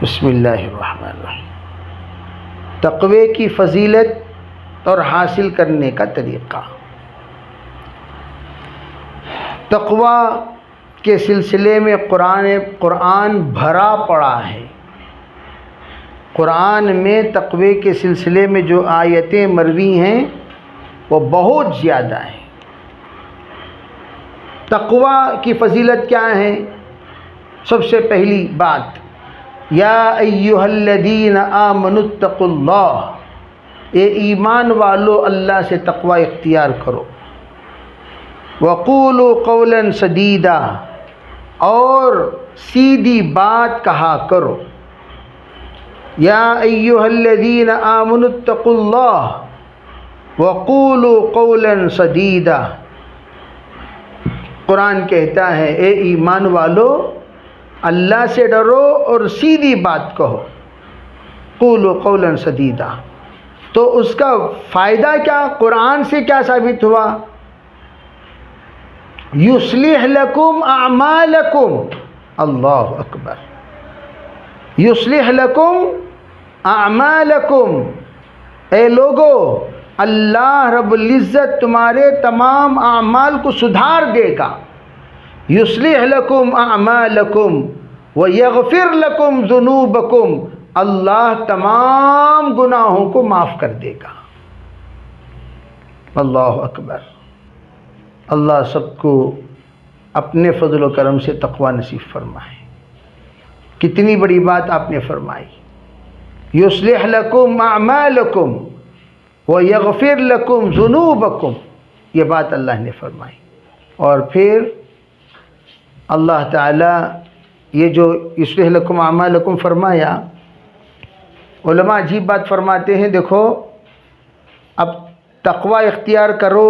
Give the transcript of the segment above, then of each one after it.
بسم اللہ الرحمن الرحیم۔ تقوی کی فضیلت اور حاصل کرنے کا طریقہ۔ تقوی کے سلسلے میں قرآن بھرا پڑا ہے۔ قرآن میں تقوی کے سلسلے میں جو آیتیں مروی ہیں وہ بہت زیادہ ہیں۔ تقوی کی فضیلت کیا ہے؟ سب سے پہلی بات، یا ایھا الذین آمنوا اتقوا اللہ، اے ایمان والو اللہ سے تقوی اختیار کرو۔ وقولوا قولا سدیدا، اور سیدھی بات کہا کرو۔ یا ایھا الذین آمنوا اتقوا اللہ وقولوا قولا سدیدا، قرآن کہتا ہے اے ایمان والو اللہ سے ڈرو اور سیدھی بات کہو۔ قولوا قولا سدیدا، تو اس کا فائدہ کیا؟ قرآن سے کیا ثابت ہوا؟ یصلح لکم اعمالکم، اللہ اکبر، یصلح لکم اعمالکم، اے لوگو اللہ رب العزت تمہارے تمام اعمال کو سدھار دے گا۔ یصلح لکم اعمالکم ویغفر لکم ذنوبکم، اللہ تمام گناہوں کو معاف کر دے گا۔ اللہ اکبر۔ اللہ سب کو اپنے فضل و کرم سے تقوی نصیب فرمائے۔ کتنی بڑی بات آپ نے فرمائی، یصلح لکم اعمالکم ویغفر لکم ذنوبکم، یہ بات اللہ نے فرمائی۔ اور پھر اللہ تعالیٰ یہ جو یصلح لکم اعمالکم فرمایا، علماء عجیب بات فرماتے ہیں، دیکھو اب تقوی اختیار کرو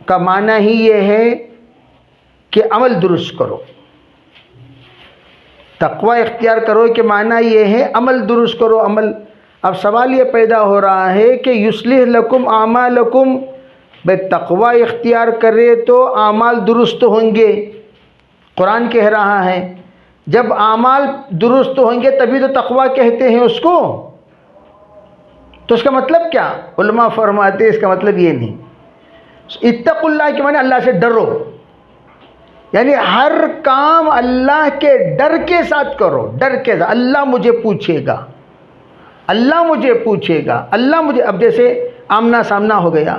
کا معنی ہی یہ ہے کہ عمل درست کرو۔ تقوی اختیار کرو کے معنی یہ ہے عمل درست کرو۔ عمل، اب سوال یہ پیدا ہو رہا ہے کہ یصلح لکم اعمالکم، بے تقوی اختیار کرے تو اعمال درست ہوں گے، قرآن کہہ رہا ہے۔ جب اعمال درست ہوں گے تبھی تو تقوی کہتے ہیں اس کو، تو اس کا مطلب کیا؟ علماء فرماتے ہیں اس کا مطلب یہ نہیں۔ اتقوا اللہ کے معنی اللہ سے ڈرو، یعنی ہر کام اللہ کے ڈر کے ساتھ کرو، ڈر کے ساتھ۔ اللہ مجھے پوچھے گا، اللہ مجھے پوچھے گا، اللہ مجھے، اب جیسے آمنا سامنا ہو گیا،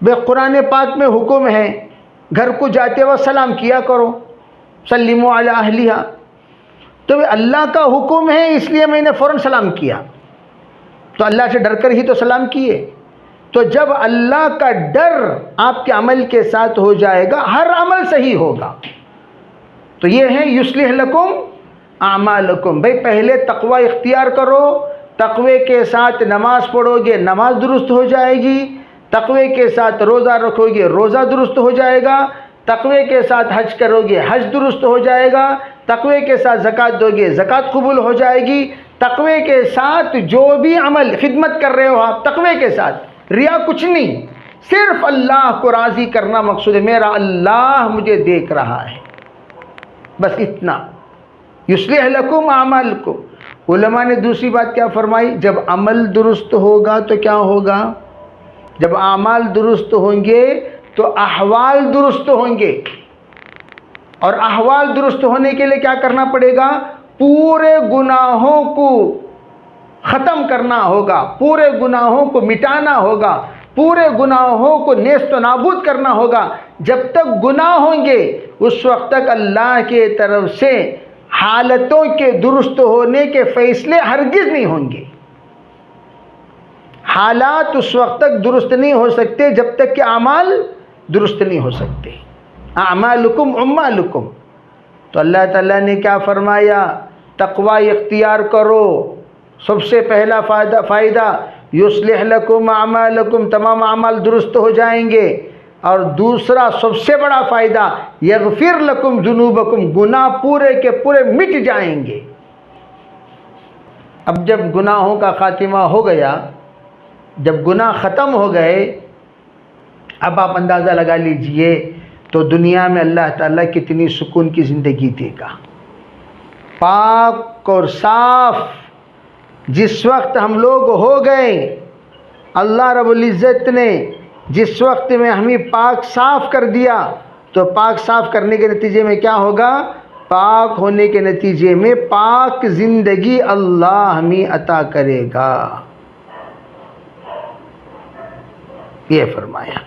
بے قرآن پاک میں حکم ہے گھر کو جاتے وقت سلام کیا کرو، سلموا علی اہلہا، تو اللہ کا حکم ہے اس لیے میں نے فوراً سلام کیا، تو اللہ سے ڈر کر ہی تو سلام کیے۔ تو جب اللہ کا ڈر آپ کے عمل کے ساتھ ہو جائے گا ہر عمل صحیح ہوگا۔ تو یہ ہے یصلح لکم اعمالکم، بھئی پہلے تقوی اختیار کرو، تقوی کے ساتھ نماز پڑھو گے نماز درست ہو جائے گی، تقوی کے ساتھ روزہ رکھو گے روزہ درست ہو جائے گا، تقوی کے ساتھ حج کرو گے حج درست ہو جائے گا، تقوی کے ساتھ زکوٰۃ دو گے زکوٰۃ قبول ہو جائے گی، تقوی کے ساتھ جو بھی عمل خدمت کر رہے ہو آپ تقوی کے ساتھ، ریا کچھ نہیں، صرف اللہ کو راضی کرنا مقصود ہے، میرا اللہ مجھے دیکھ رہا ہے، بس اتنا۔ یصلح لکم اعمالکم۔ علماء نے دوسری بات کیا فرمائی؟ جب عمل درست ہوگا تو کیا ہوگا؟ جب اعمال درست ہوں گے تو احوال درست ہوں گے، اور احوال درست ہونے کے لیے کیا کرنا پڑے گا؟ پورے گناہوں کو ختم کرنا ہوگا، پورے گناہوں کو مٹانا ہوگا، پورے گناہوں کو نیست و نابود کرنا ہوگا۔ جب تک گناہ ہوں گے اس وقت تک اللہ کے طرف سے حالتوں کے درست ہونے کے فیصلے ہرگز نہیں ہوں گے۔ حالات اس وقت تک درست نہیں ہو سکتے جب تک کہ اعمال درست نہیں ہو سکتے۔ اعمالکم اعمالکم، تو اللہ تعالیٰ نے کیا فرمایا؟ تقوی اختیار کرو، سب سے پہلا فائدہ یصلح لکم اعمالکم، تمام اعمال درست ہو جائیں گے، اور دوسرا سب سے بڑا فائدہ یغفر لکم ذنوبکم، گناہ پورے کے پورے مٹ جائیں گے۔ اب جب گناہوں کا خاتمہ ہو گیا، جب گناہ ختم ہو گئے، اب آپ اندازہ لگا لیجئے تو دنیا میں اللہ تعالیٰ کتنی سکون کی زندگی دے گا۔ پاک اور صاف جس وقت ہم لوگ ہو گئے، اللہ رب العزت نے جس وقت میں ہمیں پاک صاف کر دیا، تو پاک صاف کرنے کے نتیجے میں کیا ہوگا؟ پاک ہونے کے نتیجے میں پاک زندگی اللہ ہمیں عطا کرے گا، یہ فرمایا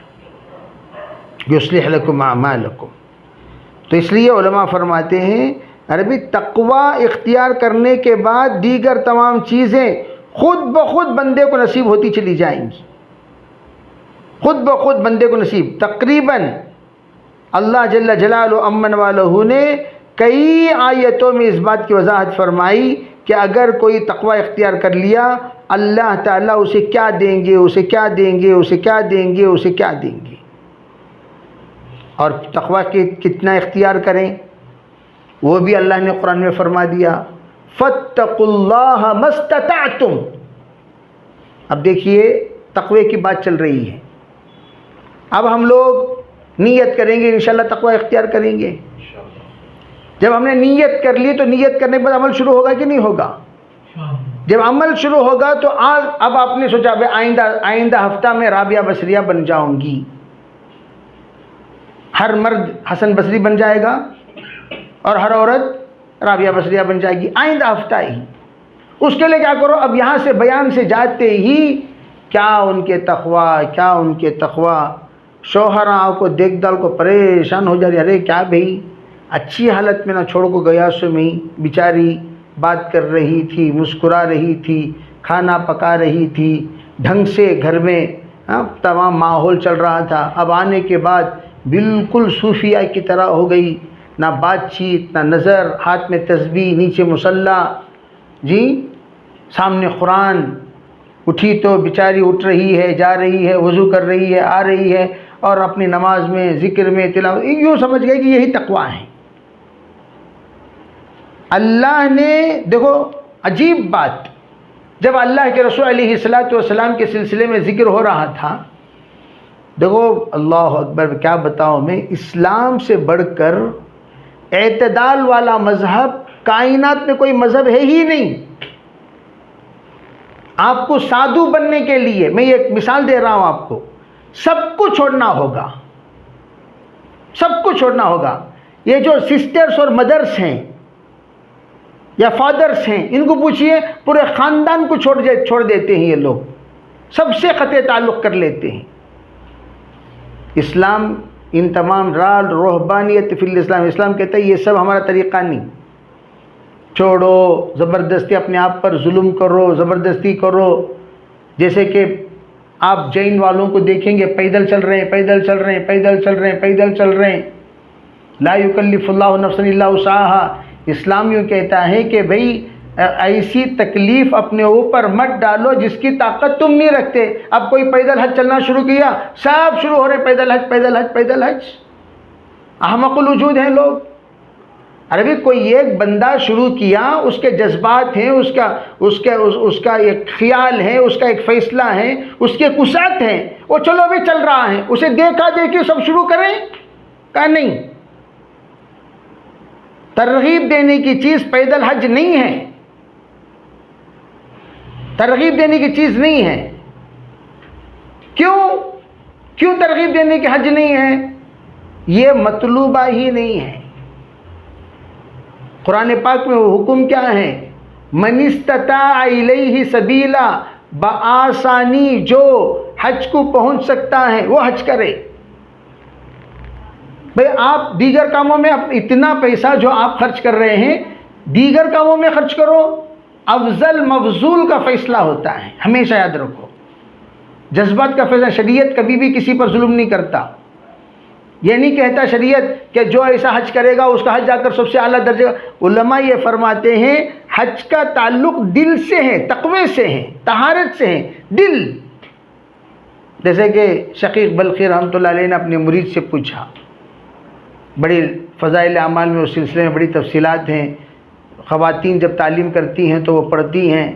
یصلح لکم اعمالکم۔ تو اس لیے علماء فرماتے ہیں عربی تقوی اختیار کرنے کے بعد دیگر تمام چیزیں خود بخود بندے کو نصیب ہوتی چلی جائیں گی، خود بخود بندے کو نصیب۔ تقریباً اللہ جل جلالہ امن والہ نے کئی آیتوں میں اس بات کی وضاحت فرمائی کہ اگر کوئی تقوی اختیار کر لیا، اللہ تعالیٰ اسے کیا دیں گے، اسے کیا دیں گے، اسے کیا دیں گے، اسے کیا دیں گے۔ اور تقوی کے کتنا اختیار کریں وہ بھی اللہ نے قرآن میں فرما دیا، فاتقوا اللہ ما استطعتم۔ اب دیکھیے تقوی کی بات چل رہی ہے، اب ہم لوگ نیت کریں گے انشاءاللہ تقوی اختیار کریں گے۔ جب ہم نے نیت کر لی تو نیت کرنے کے بعد عمل شروع ہوگا کہ نہیں ہوگا؟ جب عمل شروع ہوگا تو اب آپ نے سوچا آئندہ ہفتہ میں رابعہ بصریہ بن جاؤں گی، ہر مرد حسن بصری بن جائے گا اور ہر عورت رابعہ بصریہ بن جائے گی آئندہ ہفتہ ہی۔ اس کے لیے کیا کرو، اب یہاں سے بیان سے جاتے ہی کیا ان کے تقوی، کیا ان کے تقوی۔ شوہر کو دیکھ دال کو پریشان ہو جا رہی، ارے کیا بھئی اچھی حالت میں نہ چھوڑ کو گیا، سو میں بیچاری بات کر رہی تھی، مسکرا رہی تھی، کھانا پکا رہی تھی، ڈھنگ سے گھر میں تمام ماحول چل رہا تھا، اب آنے کے بعد بالکل صوفیہ کی طرح ہو گئی، نہ بات چیت نہ نظر، ہاتھ میں تسبیح، نیچے مصلی، جی سامنے قرآن۔ اٹھی تو بیچاری اٹھ رہی ہے، جا رہی ہے، وضو کر رہی ہے، آ رہی ہے، اور اپنی نماز میں ذکر میں تلاوت، یوں سمجھ گئے کہ یہی تقوی ہے۔ اللہ نے دیکھو عجیب بات، جب اللہ کے رسول علیہ السلام کے سلسلے میں ذکر ہو رہا تھا، دیکھو اللہ اکبر، کیا بتاؤں میں، اسلام سے بڑھ کر اعتدال والا مذہب کائنات میں کوئی مذہب ہے ہی نہیں۔ آپ کو سادھو بننے کے لیے میں ایک مثال دے رہا ہوں، آپ کو سب کو چھوڑنا ہوگا، سب کو چھوڑنا ہوگا۔ یہ جو سسٹرز اور مدرس ہیں یا فادرز ہیں، ان کو پوچھئے پورے خاندان کو چھوڑ دیتے ہیں، یہ لوگ سب سے قطع تعلق کر لیتے ہیں۔ اسلام ان تمام رہبانیت فی الاسلام، اسلام کہتا ہے یہ سب ہمارا طریقہ نہیں، چھوڑو، زبردستی اپنے آپ پر ظلم کرو، زبردستی کرو۔ جیسے کہ آپ جین والوں کو دیکھیں گے، پیدل چل رہے ہیں، پیدل چل رہے ہیں، پیدل چل رہے ہیں، پیدل چل رہے ہیں، لا یکلف اللہ نفسا الا وسعہا۔ اسلام یوں کہتا ہے کہ بھئی ایسی تکلیف اپنے اوپر مت ڈالو جس کی طاقت تم نہیں رکھتے۔ اب کوئی پیدل حج چلنا شروع کیا، سب شروع ہو رہے پیدل حج، پیدل حج، پیدل حج۔ احمق الوجود ہیں لوگ۔ عربی کوئی ایک بندہ شروع کیا، اس کے جذبات ہیں، اس کا ایک خیال ہے، اس کا ایک فیصلہ ہے، اس کے وسعت ہیں، وہ چلو بھی چل رہا ہے، اسے دیکھا دیکھی سب شروع کریں، کہا نہیں۔ ترغیب دینے کی چیز پیدل حج نہیں ہے، ترغیب دینے کی چیز نہیں ہے۔ کیوں ترغیب دینے کی حج نہیں ہے؟ یہ مطلوبہ ہی نہیں ہے۔ قرآن پاک میں وہ حکم کیا ہے؟ من استطاع الیہ سبیلا، بآسانی جو حج کو پہنچ سکتا ہے وہ حج کرے۔ بھئی آپ دیگر کاموں میں اتنا پیسہ جو آپ خرچ کر رہے ہیں دیگر کاموں میں خرچ کرو، افضل مفضول کا فیصلہ ہوتا ہے، ہمیشہ یاد رکھو۔ جذبات کا فیصلہ، شریعت کبھی بھی کسی پر ظلم نہیں کرتا۔ یہ نہیں کہتا شریعت کہ جو ایسا حج کرے گا اس کا حج جا کر سب سے اعلیٰ درجے کا۔ علماء یہ فرماتے ہیں حج کا تعلق دل سے ہے، تقوی سے ہے، طہارت سے ہے، دل۔ جیسے کہ شقیق بلخی رحمۃ اللہ علیہ نے اپنے مرید سے پوچھا، بڑی فضائل اعمال میں اس سلسلے میں بڑی تفصیلات ہیں۔ خواتین جب تعلیم کرتی ہیں تو وہ پڑھتی ہیں،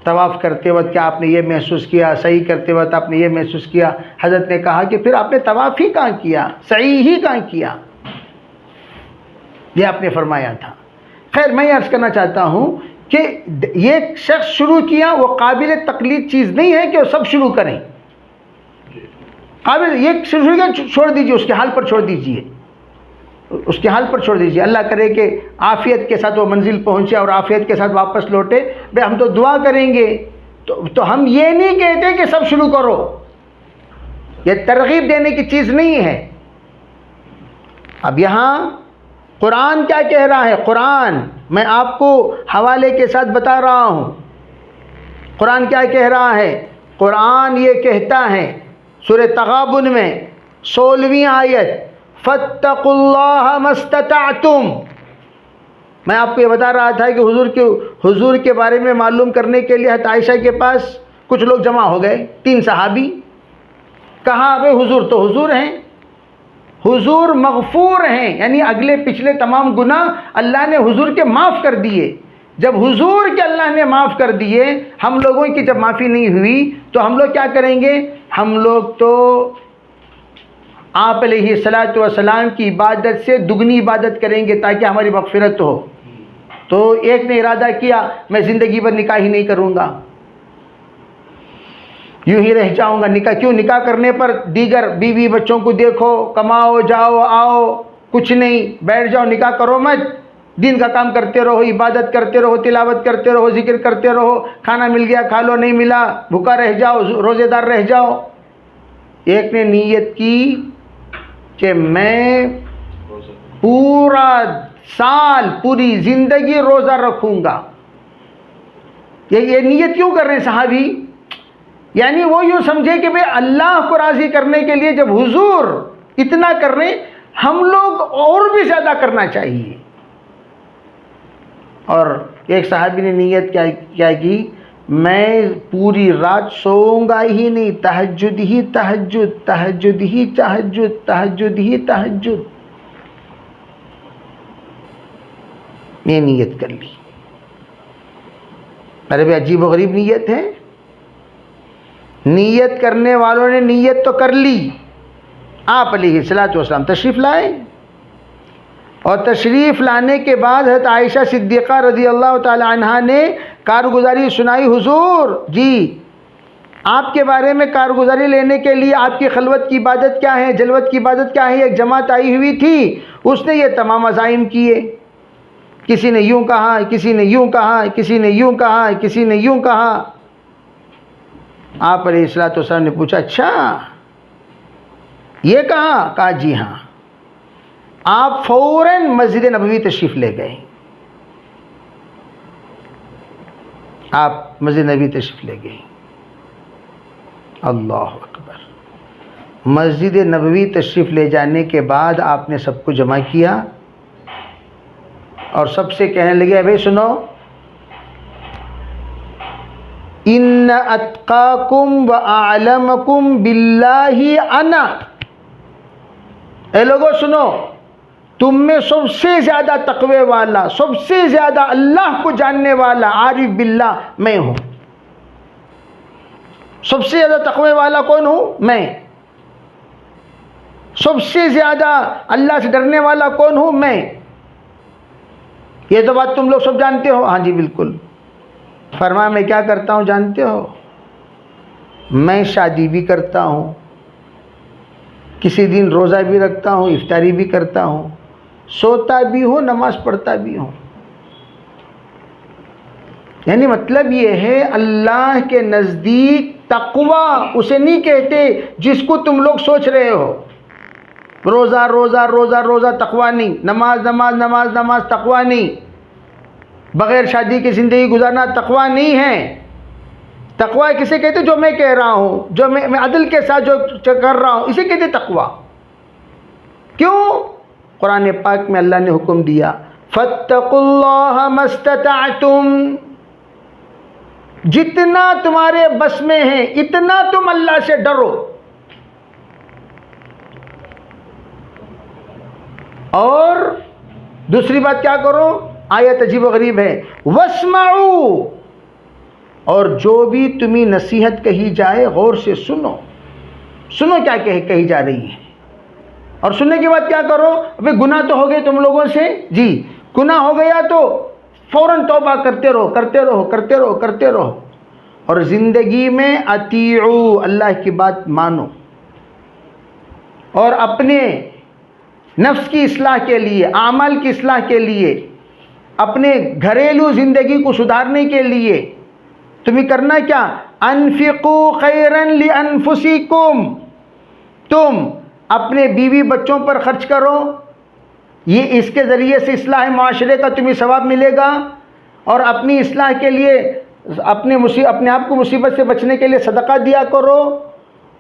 طواف کرتے وقت کیا آپ نے یہ محسوس کیا، سعی کرتے وقت آپ نے یہ محسوس کیا؟ حضرت نے کہا کہ پھر آپ نے طواف ہی کہاں کیا، سعی ہی کہاں کیا؟ یہ آپ نے فرمایا تھا۔ خیر میں عرض کرنا چاہتا ہوں کہ یہ شخص شروع کیا، وہ قابل تقلید چیز نہیں ہے کہ وہ سب شروع کریں. قابل یہ شروع کیا، چھوڑ دیجیے، اس کے حال پر چھوڑ دیجیے، اس کے حال پر چھوڑ دیجیے. اللہ کرے کہ عافیت کے ساتھ وہ منزل پہنچے اور عافیت کے ساتھ واپس لوٹے. بھئی ہم تو دعا کریں گے، تو ہم یہ نہیں کہتے کہ سب شروع کرو، یہ ترغیب دینے کی چیز نہیں ہے. اب یہاں قرآن کیا کہہ رہا ہے؟ قرآن میں آپ کو حوالے کے ساتھ بتا رہا ہوں. قرآن کیا کہہ رہا ہے؟ قرآن یہ کہتا ہے سورہ تغابن میں 16ویں آیت، فاتقوا اللہ ما استطعتم. میں آپ کو یہ بتا رہا تھا کہ حضور کے بارے میں معلوم کرنے کے لیے حضرت عائشہ کے پاس کچھ لوگ جمع ہو گئے، 3 صحابی. کہا بھئی حضور تو حضور ہیں، حضور مغفور ہیں، یعنی اگلے پچھلے تمام گناہ اللہ نے حضور کے معاف کر دیے. جب حضور کے اللہ نے معاف کر دیے، ہم لوگوں کی جب معافی نہیں ہوئی تو ہم لوگ کیا کریں گے؟ ہم لوگ تو آپ علیہ الصلاۃ والسلام کی عبادت سے دگنی عبادت کریں گے تاکہ ہماری مغفرت ہو. تو ایک نے ارادہ کیا میں زندگی بھر نکاح ہی نہیں کروں گا، یوں ہی رہ جاؤں گا. نکاح کیوں؟ نکاح کرنے پر دیگر بیوی بچوں کو دیکھو، کماؤ، جاؤ آؤ، کچھ نہیں، بیٹھ جاؤ، نکاح کرو مت، دین کا کام کرتے رہو، عبادت کرتے رہو، تلاوت کرتے رہو، ذکر کرتے رہو، کھانا مل گیا کھا لو، نہیں ملا بھوکا رہ جاؤ، روزے دار رہ جاؤ. ایک نے نیت کی کہ میں پورا سال، پوری زندگی روزہ رکھوں گا. یہ نیت کیوں کر رہے ہیں صحابی؟ یعنی وہ یوں سمجھے کہ بھئی اللہ کو راضی کرنے کے لیے جب حضور اتنا کر رہے ہیں، ہم لوگ اور بھی زیادہ کرنا چاہیے. اور ایک صحابی نے نیت کیا کی، میں پوری رات سوؤں گا ہی نہیں، تہجد ہی تہجد، تہجد ہی تہجد، تہجد ہی تہجد. میں نیت کر لی. ارے بھئی عجیب و غریب نیت ہے. نیت کرنے والوں نے نیت تو کر لی. آپ علیہ الصلوۃ والسلام تشریف لائے، اور تشریف لانے کے بعد حضرت عائشہ صدیقہ رضی اللہ تعالی عنہا نے کارگزاری سنائی. حضور جی آپ کے بارے میں کارگزاری لینے کے لیے آپ کی خلوت کی عبادت کیا ہے، جلوت کی عبادت کیا ہے؟ ایک جماعت آئی ہوئی تھی، اس نے یہ تمام عزائم کیے، کسی نے یوں کہا، کسی نے یوں کہا، کسی نے یوں کہا، کسی نے یوں کہا. آپ علیہ الصلوۃ والسلام نے پوچھا اچھا یہ کہا جی ہاں. آپ فوراً مسجد نبوی تشریف لے گئے. آپ مسجد نبوی تشریف لے گئے. اللہ اکبر. مسجد نبوی تشریف لے جانے کے بعد آپ نے سب کو جمع کیا اور سب سے کہنے لگے بھائی سنو، ان اتقاکم واعلمکم باللہ انا. اے لوگوں سنو، تم میں سب سے زیادہ تقوی والا، سب سے زیادہ اللہ کو جاننے والا، عارف باللہ میں ہوں. سب سے زیادہ تقوی والا کون ہوں؟ میں. سب سے زیادہ اللہ سے ڈرنے والا کون ہوں؟ میں. یہ تو بات تم لوگ سب جانتے ہو. ہاں جی بالکل. فرمایا میں کیا کرتا ہوں جانتے ہو؟ میں شادی بھی کرتا ہوں، کسی دن روزہ بھی رکھتا ہوں، افطاری بھی کرتا ہوں، سوتا بھی ہوں، نماز پڑھتا بھی ہوں. یعنی مطلب یہ ہے اللہ کے نزدیک تقوی اسے نہیں کہتے جس کو تم لوگ سوچ رہے ہو. روزہ روزہ روزہ روزہ تقوی نہیں، نماز نماز نماز نماز تقوی نہیں، بغیر شادی کی زندگی گزارنا تقوی نہیں ہے. تقوی کسے کہتے؟ جو میں کہہ رہا ہوں، جو میں عدل کے ساتھ جو کر رہا ہوں، اسے کہتے تقوی. کیوں؟ قرآن پاک میں اللہ نے حکم دیا فاتقوا اللہ ما استطعتم. جتنا تمہارے بس میں ہے اتنا تم اللہ سے ڈرو. اور دوسری بات کیا کرو؟ آیت عجیب و غریب ہے، واسمعوا. اور جو بھی تمہیں نصیحت کہی جائے غور سے سنو. سنو کیا کہی جا رہی ہے، اور سننے کے بعد کیا کرو؟ ابھی گناہ تو ہو گئے تم لوگوں سے، جی گناہ ہو گیا تو فوراً توبہ کرتے رہو کرتے رہو کرتے رہو کرتے رہو، اور زندگی میں اطیعوا، اللہ کی بات مانو، اور اپنے نفس کی اصلاح کے لیے، اعمال کی اصلاح کے لیے، اپنے گھریلو زندگی کو سدھارنے کے لیے تمہیں کرنا کیا؟ انفقوا خیرا لانفسکم، تم اپنے بیوی بچوں پر خرچ کرو، یہ اس کے ذریعے سے اصلاح معاشرے کا تمہیں ثواب ملے گا، اور اپنی اصلاح کے لیے اپنے آپ کو مصیبت سے بچنے کے لیے صدقہ دیا کرو،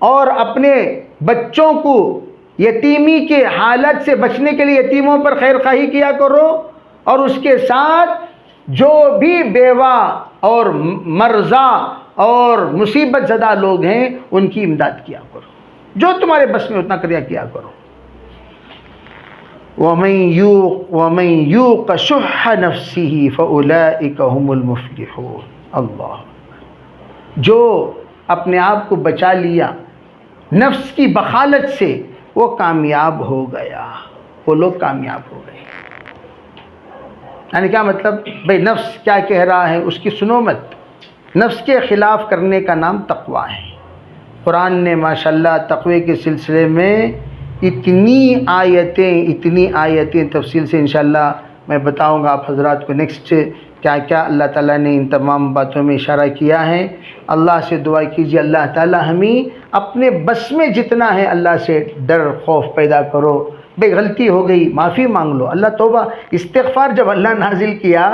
اور اپنے بچوں کو یتیمی کے حالت سے بچنے کے لیے یتیموں پر خیر خواہی کیا کرو، اور اس کے ساتھ جو بھی بیوہ اور مرضع اور مصیبت زدہ لوگ ہیں ان کی امداد کیا کرو، جو تمہارے بس میں اتنا کیا کرو۔ وَمَن يُوقَ شُحَّ نَفْسِهِ فَأُولَئِكَ هُمُ الْمُفْلِحُونَ۔ اللہ، جو اپنے آپ کو بچا لیا نفس کی بخالت سے وہ کامیاب ہو گیا، وہ لوگ کامیاب ہو گئے۔ یعنی کیا مطلب؟ بھئی نفس کیا کہہ رہا ہے اس کی سنو مت، نفس کے خلاف کرنے کا نام تقوی ہے۔ قرآن نے ماشاءاللہ تقوی کے سلسلے میں اتنی آیتیں تفصیل سے انشاءاللہ میں بتاؤں گا آپ حضرات کو نیکسٹ کیا کیا اللہ تعالیٰ نے ان تمام باتوں میں اشارہ کیا ہے۔ اللہ سے دعا کیجیے اللہ تعالیٰ ہمیں اپنے بس میں جتنا ہے اللہ سے ڈر خوف پیدا کرو۔ بے غلطی ہو گئی معافی مانگ لو، اللہ توبہ استغفار جب اللہ نازل کیا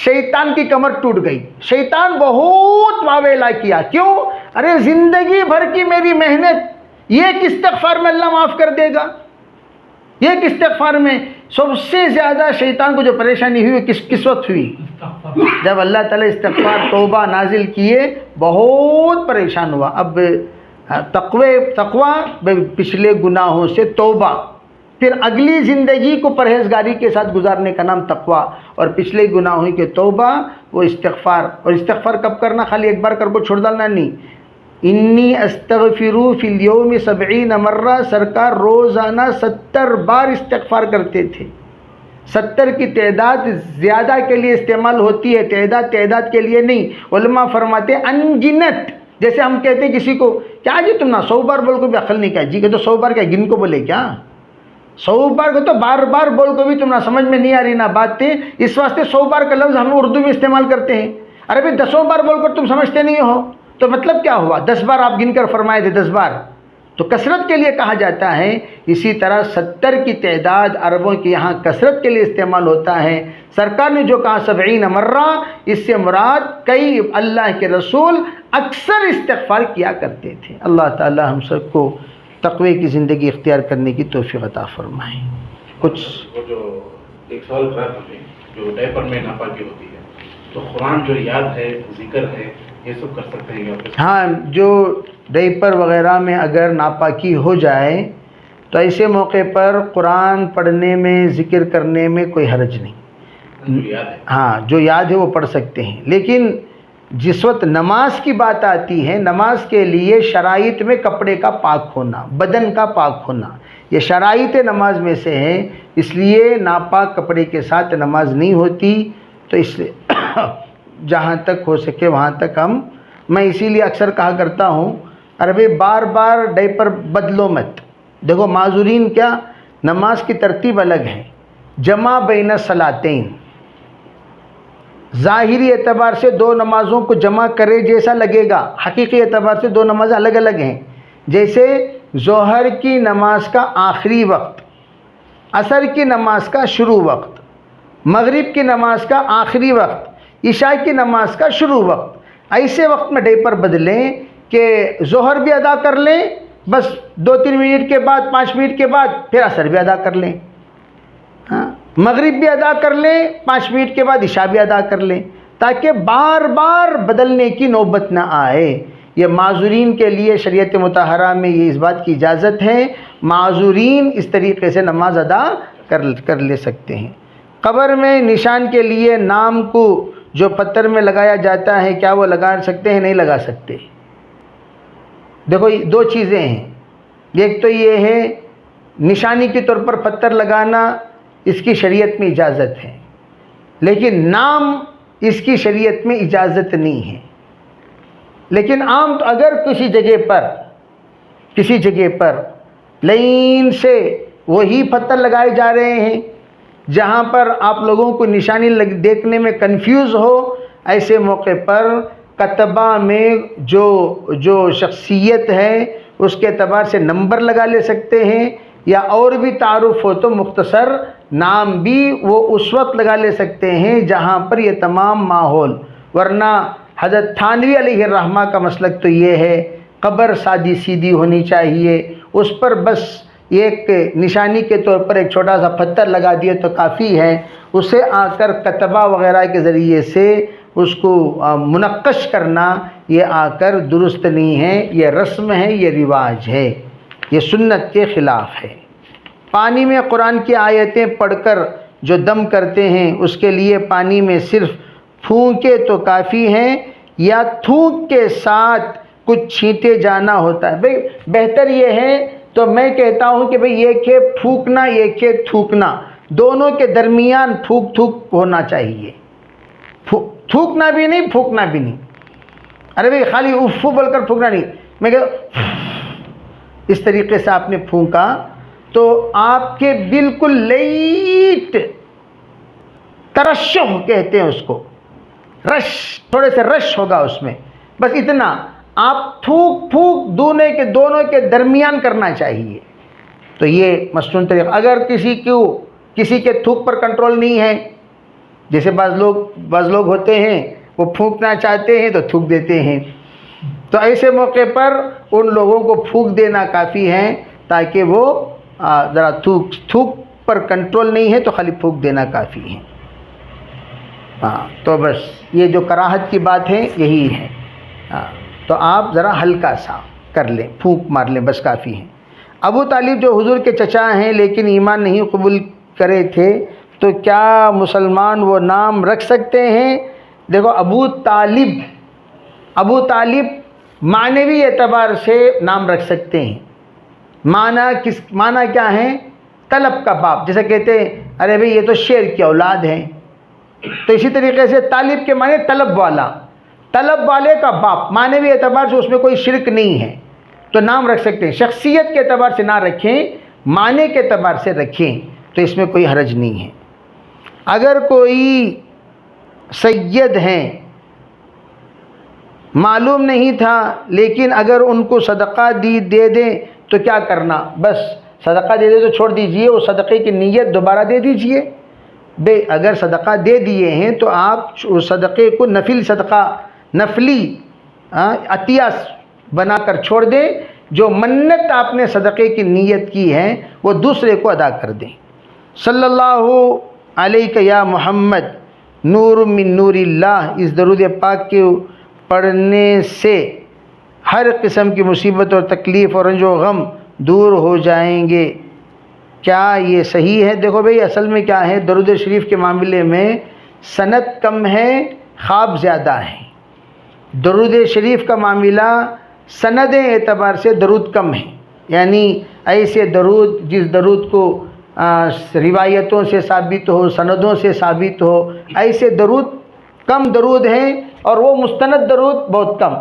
شیطان کی کمر ٹوٹ گئی، شیطان بہت واویلا کیا، کیوں؟ ارے زندگی بھر کی میری محنت یہ ایک استغفار میں اللہ معاف کر دے گا؟ ایک استغفار میں سب سے زیادہ شیطان کو جو پریشانی ہوئی کس وقت ہوئی؟ جب اللہ تعالیٰ استغفار توبہ نازل کیے بہت پریشان ہوا۔ اب تقوی پچھلے گناہوں سے توبہ، پھر اگلی زندگی کو پرہیزگاری کے ساتھ گزارنے کا نام تقوی، اور پچھلے گناہوں کے توبہ وہ استغفار۔ اور استغفار کب کرنا؟ خالی ایک بار کر کو چھوڑ ڈالنا نہیں۔ انی استغفروا فی الیوم 70 مرہ، سرکار روزانہ 70 بار استغفار کرتے تھے۔ 70 کی تعداد زیادہ کے لیے استعمال ہوتی ہے، تعداد کے لیے نہیں۔ علماء فرماتے انگنت، جیسے ہم کہتے ہیں کسی کو کیا جی تم نہ 100 بار بول کو بھی عقل نہیں کیا جی، کہ تو 100 بار کیا گن کو بولے کیا؟ 100 بار کو تو بار بار بول کو بھی تم نہ سمجھ میں نہیں آ رہی نہ باتیں، اس واسطے 100 بار کا لفظ ہم اردو میں استعمال کرتے ہیں۔ ارے بھی 10 بار بول کر تم سمجھتے نہیں ہو تو مطلب کیا ہوا؟ 10 بار آپ گن کر فرمائے تھے، 10 بار تو کثرت کے لیے کہا جاتا ہے۔ اسی طرح 70 کی تعداد عربوں کے یہاں کثرت کے لیے استعمال ہوتا ہے۔ سرکار نے جو کہا 70 مرہ، اس سے مراد کئی اللہ کے رسول اکثر استغفار کیا کرتے تھے۔ اللہ تعالی ہم سب کو تقوی کی زندگی اختیار کرنے کی توفیق عطا فرمائے۔ کچھ وہ جو ایک سوال کرا تھا جو ڈائپر میں ناپاکی ہوتی ہے تو قرآن جو یاد ہے ذکر ہے یہ سب کر سکتے ہیں یا؟ ہاں، جو ڈائپر وغیرہ میں اگر ناپاکی ہو جائے تو ایسے موقع پر قرآن پڑھنے میں ذکر کرنے میں کوئی حرج نہیں۔ ہاں، جو یاد ہے وہ پڑھ سکتے ہیں، لیکن جس وقت نماز کی بات آتی ہے، نماز کے لیے شرائط میں کپڑے کا پاک ہونا، بدن کا پاک ہونا، یہ شرائط نماز میں سے ہے، اس لیے ناپاک کپڑے کے ساتھ نماز نہیں ہوتی۔ تو اس لیے جہاں تک ہو سکے وہاں تک میں اسی لیے اکثر کہا کرتا ہوں عربی بار بار ڈائپر بدلو مت۔ دیکھو معذورین کیا، نماز کی ترتیب الگ ہے، جمع بین الصلاتین، ظاہری اعتبار سے 2 نمازوں کو جمع کرے جیسا لگے گا، حقیقی اعتبار سے 2 نمازیں الگ الگ ہیں۔ جیسے ظہر کی نماز کا آخری وقت، عصر کی نماز کا شروع وقت، مغرب کی نماز کا آخری وقت، عشاء کی نماز کا شروع وقت، ایسے وقت میں ڈائپر بدلیں کہ ظہر بھی ادا کر لیں، بس 2-3 منٹ کے بعد 5 منٹ کے بعد پھر عصر بھی ادا کر لیں، ہاں مغرب بھی ادا کر لیں، 5 منٹ کے بعد عشاء بھی ادا کر لیں، تاکہ بار بار بدلنے کی نوبت نہ آئے۔ یہ معذورین کے لیے شریعت مطہرہ میں یہ اس بات کی اجازت ہے، معذورین اس طریقے سے نماز ادا کر لے سکتے ہیں۔ قبر میں نشان کے لیے نام کو جو پتھر میں لگایا جاتا ہے کیا وہ لگا سکتے ہیں؟ نہیں لگا سکتے۔ دیکھو 2 چیزیں ہیں، ایک تو یہ ہے نشانی کے طور پر پتھر لگانا، اس کی شریعت میں اجازت ہے، لیکن نام اس کی شریعت میں اجازت نہیں ہے. لیکن عام تو اگر کسی جگہ پر لائن سے وہی پتھر لگائے جا رہے ہیں جہاں پر آپ لوگوں کو نشانی دیکھنے میں کنفیوز ہو، ایسے موقع پر کتبہ میں جو شخصیت ہے اس کے اعتبار سے نمبر لگا لے سکتے ہیں، یا اور بھی تعارف ہو تو مختصر نام بھی وہ اس وقت لگا لے سکتے ہیں جہاں پر یہ تمام ماحول. ورنہ حضرت تھانوی علیہ الرحمہ کا مسلک تو یہ ہے قبر سادی سیدھی ہونی چاہیے، اس پر بس ایک نشانی کے طور پر ایک چھوٹا سا پتھر لگا دیے تو کافی ہے. اسے آ کر کتبہ وغیرہ کے ذریعے سے اس کو منقش کرنا یہ آ کر درست نہیں ہے، یہ رسم ہے، یہ رواج ہے، یہ سنت کے خلاف ہے. پانی میں قرآن کی آیتیں پڑھ کر جو دم کرتے ہیں اس کے لیے پانی میں صرف پھونکے تو کافی ہیں یا تھوک کے ساتھ کچھ چھینٹے جانا ہوتا ہے؟ بھئی بہتر یہ ہے تو میں کہتا ہوں کہ بھئی ایک ہے پھونکنا، ایک ہے تھوکنا، دونوں کے درمیان تھوک ہونا چاہیے. تھوکنا بھی نہیں، پھونکنا بھی نہیں. ارے بھئی خالی افو بول کر پھونکنا نہیں. میں کہتا اس طریقے سے آپ نے پھونکا تو آپ کے بالکل لائٹ ترشح کہتے ہیں اس کو، رش، تھوڑے سے رش ہوگا اس میں، بس اتنا. آپ تھوک دونوں کے درمیان کرنا چاہیے. تو یہ مصنون طریقہ. اگر کسی کے تھوک پر کنٹرول نہیں ہے، جیسے بعض لوگ ہوتے ہیں وہ پھونکنا چاہتے ہیں تو تھوک دیتے ہیں، تو ایسے موقع پر ان لوگوں کو پھونک دینا کافی ہے تاکہ وہ ذرا تھوک پر کنٹرول نہیں ہے تو خالی پھونک دینا کافی ہے. تو بس یہ جو کراہت کی بات ہے یہی ہے. تو آپ ذرا ہلکا سا کر لیں، پھونک مار لیں، بس کافی ہے. ابو طالب جو حضور کے چچا ہیں لیکن ایمان نہیں قبول کرے تھے، تو کیا مسلمان وہ نام رکھ سکتے ہیں؟ دیکھو ابو طالب معنوی اعتبار سے نام رکھ سکتے ہیں. معنی کیا ہے؟ طلب کا باپ. جیسے کہتے ہیں ارے بھئی یہ تو شیر کی اولاد ہیں، تو اسی طریقے سے طالب کے معنی طلب والے کا باپ. معنوی اعتبار سے اس میں کوئی شرک نہیں ہے تو نام رکھ سکتے ہیں. شخصیت کے اعتبار سے نہ رکھیں، معنی کے اعتبار سے رکھیں تو اس میں کوئی حرج نہیں ہے. اگر کوئی سید ہیں، معلوم نہیں تھا، لیکن اگر ان کو صدقہ دے دیں تو کیا کرنا؟ بس صدقہ دے دے تو چھوڑ دیجئے، اس صدقے کی نیت دوبارہ دے دیجئے. اگر صدقہ دے دیے ہیں تو آپ اس صدقے کو نفلی عطیہ بنا کر چھوڑ دیں. جو منت آپ نے صدقے کی نیت کی ہے وہ دوسرے کو ادا کر دیں. صلی اللہ علیہ یا محمد نور من نور اللہ، اس درود پاک کے پڑھنے سے ہر قسم کی مصیبت اور تکلیف اور رنج و غم دور ہو جائیں گے. کیا یہ صحیح ہے؟ دیکھو بھئی اصل میں کیا ہے، درود شریف کے معاملے میں سند کم ہے، خواب زیادہ ہیں. درود شریف کا معاملہ سند اعتبار سے درود کم ہے، یعنی ایسے درود جس درود کو روایتوں سے ثابت ہو، سندوں سے ثابت ہو، ایسے درود کم درود ہیں، اور وہ مستند درود بہت کم.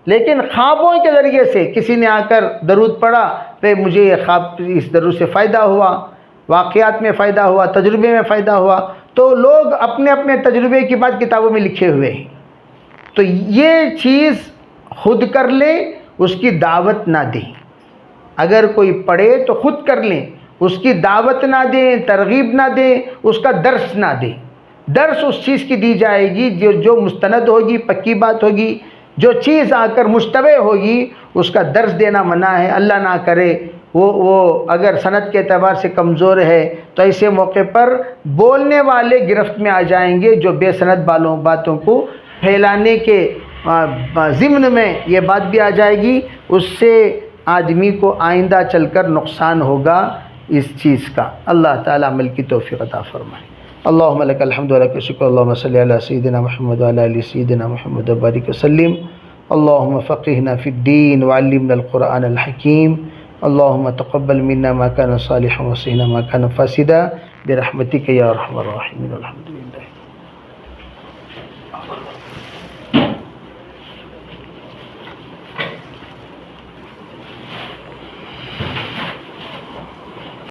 لیکن خوابوں کے ذریعے سے کسی نے آ کر درود پڑھا، پھر مجھے یہ خواب اس درود سے فائدہ ہوا، واقعات میں فائدہ ہوا، تجربے میں فائدہ ہوا، تو لوگ اپنے اپنے تجربے کی بات کتابوں میں لکھے ہوئے ہیں. تو یہ چیز خود کر لیں، اس کی دعوت نہ دیں. اگر کوئی پڑھے تو خود کر لیں، اس کی دعوت نہ دیں، ترغیب نہ دیں، اس کا درس نہ دیں. درس اس چیز کی دی جائے گی جو مستند ہوگی، پکی بات ہوگی. جو چیز آ کر مشتبہ ہوگی اس کا درس دینا منع ہے. اللہ نہ کرے وہ اگر سند کے اعتبار سے کمزور ہے تو ایسے موقع پر بولنے والے گرفت میں آ جائیں گے جو بے سند باتوں کو پھیلانے کے ضمن میں یہ بات بھی آ جائے گی. اس سے آدمی کو آئندہ چل کر نقصان ہوگا اس چیز کا. اللہ تعالی عمل کی توفیق عطا فرمائے. اللہم لک الحمد و لک الشکر. اللہم صلی علی سیدنا محمد و علی سیدنا محمد و بارک وسلم. اللہم فقہنا فی الدین وعلمنا القرآن الحکیم. اللہم تقبل منا ما کان صالحا وصینا ما کان فاسدا برحمتک یا ارحم الراحمین. الحمدللہ.